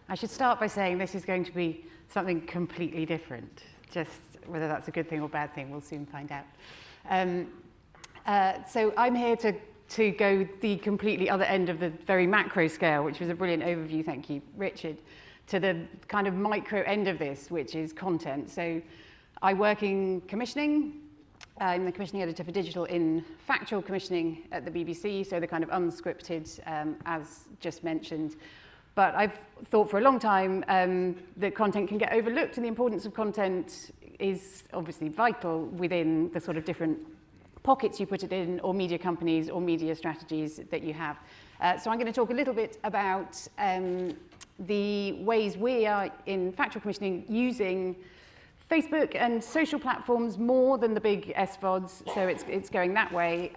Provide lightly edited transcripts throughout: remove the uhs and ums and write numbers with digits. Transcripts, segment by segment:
I should start by saying this is going to be something completely different. Just whether that's a good thing or bad thing, we'll soon find out. So I'm here to go the completely other end of the very macro scale, which was a brilliant overview, thank you, Richard, to the kind of micro end of this, which is content. So I work in commissioning. I'm the commissioning editor for digital in factual commissioning at the BBC, so the kind of unscripted, as just mentioned. But I've thought for a long time that content can get overlooked, and the importance of content is obviously vital within the sort of different pockets you put it in, or media companies, or media strategies that you have. So I'm going to talk a little bit about the ways we are in factual commissioning using Facebook and social platforms more than the big SVODs, so it's going that way,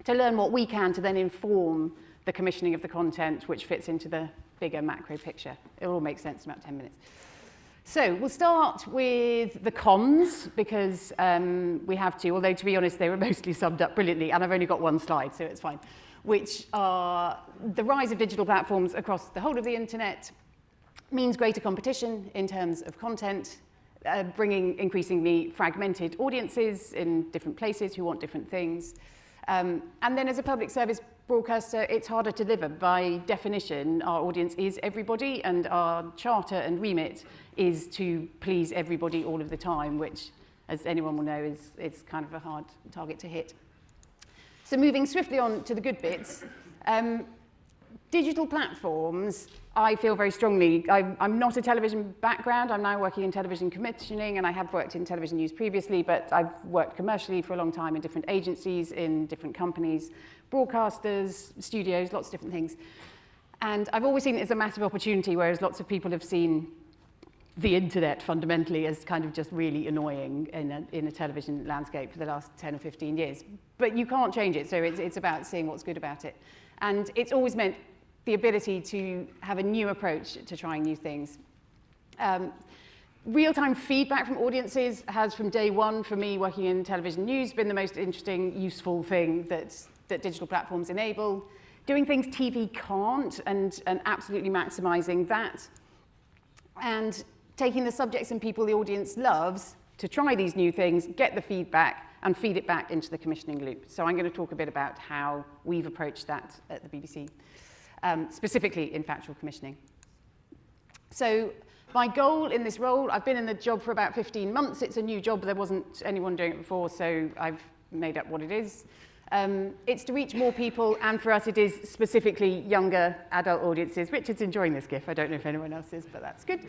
to learn what we can to then inform the commissioning of the content, which fits into the bigger macro picture. It'll all make sense in about 10 minutes. So we'll start with the cons, because we have to, although to be honest, they were mostly summed up brilliantly, and I've only got one slide, so it's fine, which are the rise of digital platforms across the whole of the internet means greater competition in terms of content, bringing increasingly fragmented audiences in different places who want different things. And then as a public service broadcaster, it's harder to deliver. By definition, our audience is everybody, and our charter and remit is to please everybody all of the time, which, as anyone will know, is kind of a hard target to hit. So moving swiftly on to the good bits, digital platforms, I feel very strongly, I'm not a television background, I'm now working in television commissioning, and I have worked in television news previously, but I've worked commercially for a long time in different agencies, in different companies, broadcasters, studios, lots of different things. And I've always seen it as a massive opportunity, whereas lots of people have seen the internet fundamentally as kind of just really annoying in a television landscape for the last 10 or 15 years. But you can't change it, so it's about seeing what's good about it. And it's always meant the ability to have a new approach to trying new things. Real-time feedback from audiences has, from day one, for me working in television news, been the most interesting, useful thing that digital platforms enable. Doing things TV can't, and absolutely maximizing that. And taking the subjects and people the audience loves to try these new things, get the feedback, and feed it back into the commissioning loop. So I'm going to talk a bit about how we've approached that at the BBC. Specifically in factual commissioning. So my goal in this role, I've been in the job for about 15 months. It's a new job. There wasn't anyone doing it before, so I've made up what it is. It's to reach more people, and for us it is specifically younger adult audiences. Richard's enjoying this GIF. I don't know if anyone else is, but that's good.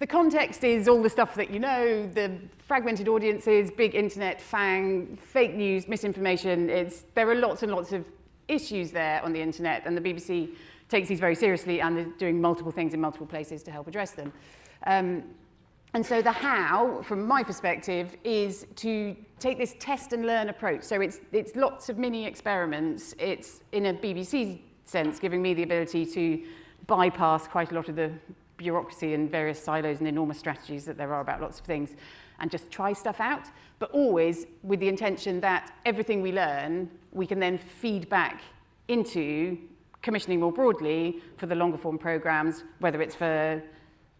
The context is all the stuff that you know, the fragmented audiences, big internet, FAANG, fake news, misinformation. There are lots and lots of issues there on the internet, and the BBC takes these very seriously, and they're doing multiple things in multiple places to help address them. And so the how, from my perspective, is to take this test and learn approach. So it's lots of mini experiments. It's, in a BBC sense, giving me the ability to bypass quite a lot of the bureaucracy and various silos and enormous strategies that there are about lots of things, and just try stuff out, but always with the intention that everything we learn, we can then feed back into commissioning more broadly for the longer form programs, whether it's for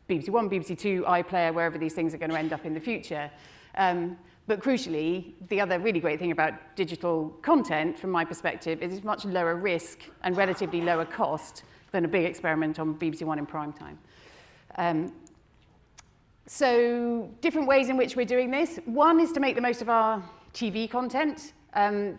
BBC One, BBC Two, iPlayer, wherever these things are going to end up in the future. But crucially, the other really great thing about digital content, from my perspective, is it's much lower risk and relatively lower cost than a big experiment on BBC One in prime time. So different ways in which we're doing this. One is to make the most of our TV content. And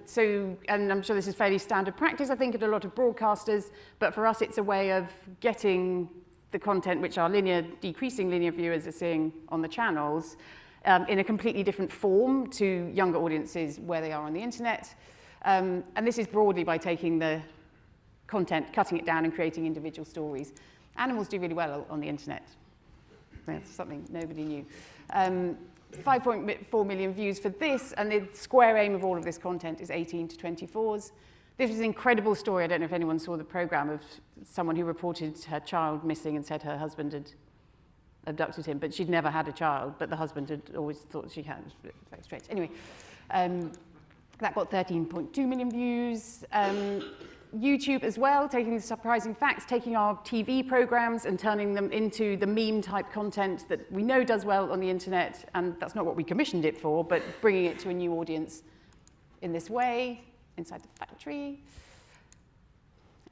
I'm sure this is fairly standard practice, I think, at a lot of broadcasters, but for us it's a way of getting the content which our decreasing linear viewers are seeing on the channels in a completely different form to younger audiences where they are on the internet. And this is broadly by taking the content, cutting it down and creating individual stories. Animals do really well on the internet. That's something nobody knew. 5.4 million views for this, and the square aim of all of this content is 18 to 24s. This was an incredible story. I don't know if anyone saw the programme, of someone who reported her child missing and said her husband had abducted him, but she'd never had a child, but the husband had always thought she had. It was very strange. Anyway, that got 13.2 million views. YouTube as well, taking the surprising facts, taking our TV programs and turning them into the meme-type content that we know does well on the internet, and that's not what we commissioned it for, but bringing it to a new audience in this way, inside the factory.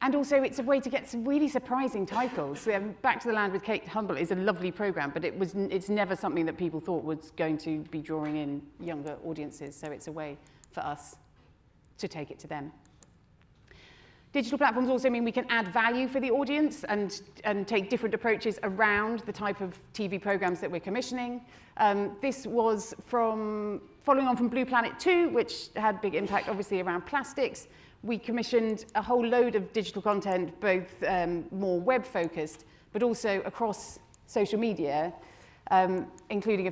And also, it's a way to get some really surprising titles. Back to the Land with Kate Humble is a lovely program, but it's never something that people thought was going to be drawing in younger audiences, so it's a way for us to take it to them. Digital platforms also mean we can add value for the audience and take different approaches around the type of TV programs that we're commissioning. This was following on from Blue Planet 2, which had big impact, obviously, around plastics. We commissioned a whole load of digital content, both more web-focused, but also across social media, including a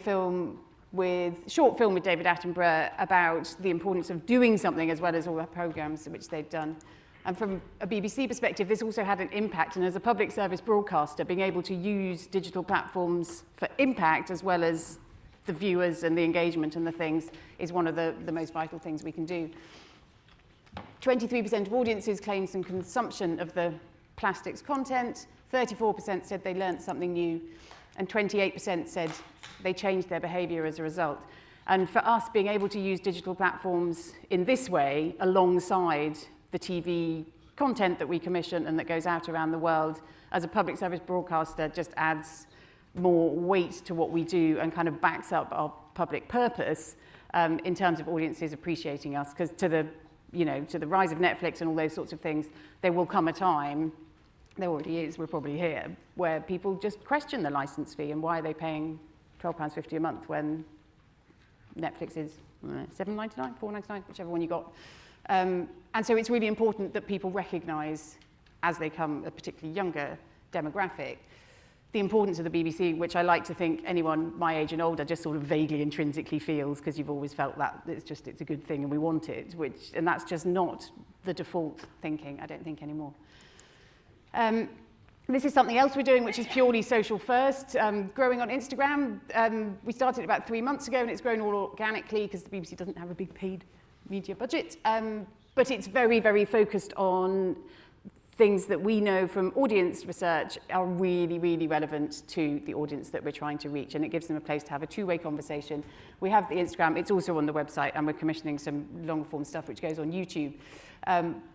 short film with David Attenborough about the importance of doing something as well as all the programs which they've done. And from a BBC perspective, this also had an impact. And as a public service broadcaster, being able to use digital platforms for impact as well as the viewers and the engagement and the things is one of the most vital things we can do. 23% of audiences claimed some consumption of the plastics content, 34% said they learnt something new, and 28% said they changed their behaviour as a result. And for us, being able to use digital platforms in this way, alongside the TV content that we commission and that goes out around the world, as a public service broadcaster, just adds more weight to what we do and kind of backs up our public purpose in terms of audiences appreciating us. Because to the rise of Netflix and all those sorts of things, there will come a time, there already is, we're probably here, where people just question the license fee and why are they paying £12.50 a month when Netflix is $7.99, $4.99, whichever one you got. And so it's really important that people recognise, as they come a particularly younger demographic, the importance of the BBC, which I like to think anyone my age and older just sort of vaguely intrinsically feels, because you've always felt that it's a good thing and we want it, and that's just not the default thinking, I don't think, anymore. This is something else we're doing, which is purely social first. Growing on Instagram, we started about 3 months ago, and it's grown all organically because the BBC doesn't have a big paid media budget, but it's very, very focused on things that we know from audience research are really, really relevant to the audience that we're trying to reach, and it gives them a place to have a two-way conversation. We have the Instagram, it's also on the website, and we're commissioning some long-form stuff which goes on YouTube.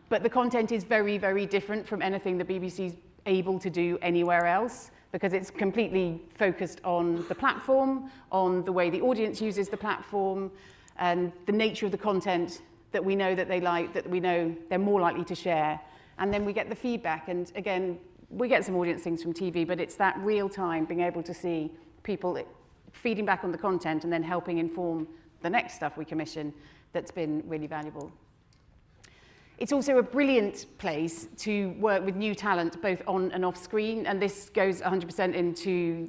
But the content is very, very different from anything the BBC's able to do anywhere else, because it's completely focused on the platform, on the way the audience uses the platform, and the nature of the content that we know that they like, that we know they're more likely to share. And then we get the feedback, and again, we get some audience things from TV, but it's that real time, being able to see people feeding back on the content and then helping inform the next stuff we commission, that's been really valuable. It's also a brilliant place to work with new talent, both on and off screen, and this goes 100% into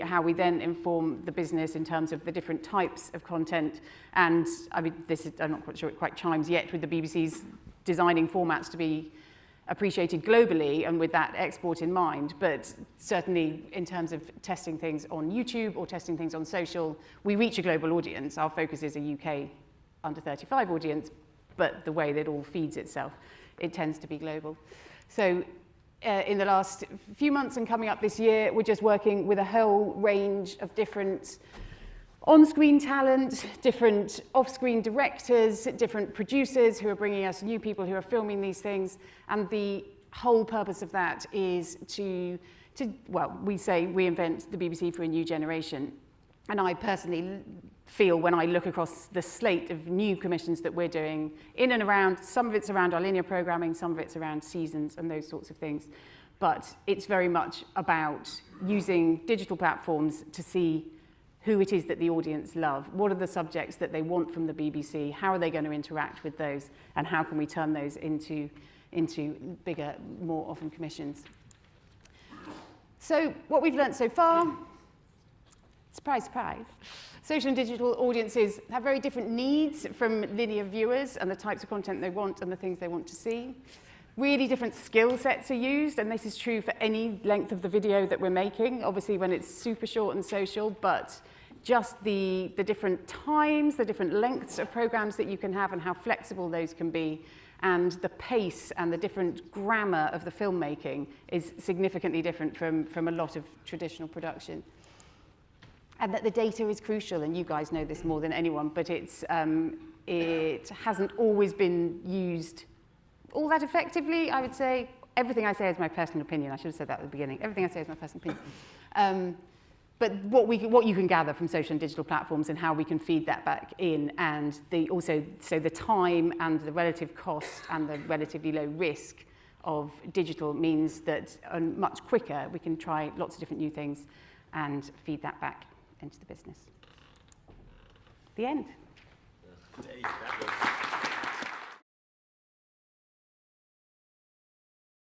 how we then inform the business in terms of the different types of content. And I mean, I'm not quite sure it quite chimes yet with the BBC's designing formats to be appreciated globally and with that export in mind, but certainly in terms of testing things on YouTube or testing things on social, we reach a global audience. Our focus is a UK under 35 audience, but the way that it all feeds itself, it tends to be global. So in the last few months and coming up this year, we're just working with a whole range of different on-screen talent, different off-screen directors, different producers who are bringing us new people who are filming these things. And the whole purpose of that is well, we say reinvent the BBC for a new generation. And I personally feel, when I look across the slate of new commissions that we're doing in and around, some of it's around our linear programming, some of it's around seasons and those sorts of things, but it's very much about using digital platforms to see who it is that the audience love, what are the subjects that they want from the BBC, how are they going to interact with those, and how can we turn those into bigger, more often commissions. So what we've learned so far, surprise, surprise, social and digital audiences have very different needs from linear viewers and the types of content they want and the things they want to see. Really different skill sets are used, and this is true for any length of the video that we're making, obviously when it's super short and social, but just the different times, the different lengths of programs that you can have and how flexible those can be and the pace and the different grammar of the filmmaking is significantly different from a lot of traditional production. And that the data is crucial, and you guys know this more than anyone, but it hasn't always been used all that effectively, I would say. Everything I say is my personal opinion. I should have said that at the beginning. Everything I say is my personal opinion. But what you can gather from social and digital platforms and how we can feed that back in, and also the time and the relative cost and the relatively low risk of digital means that much quicker we can try lots of different new things and feed that back into the business. The end. Dave, that was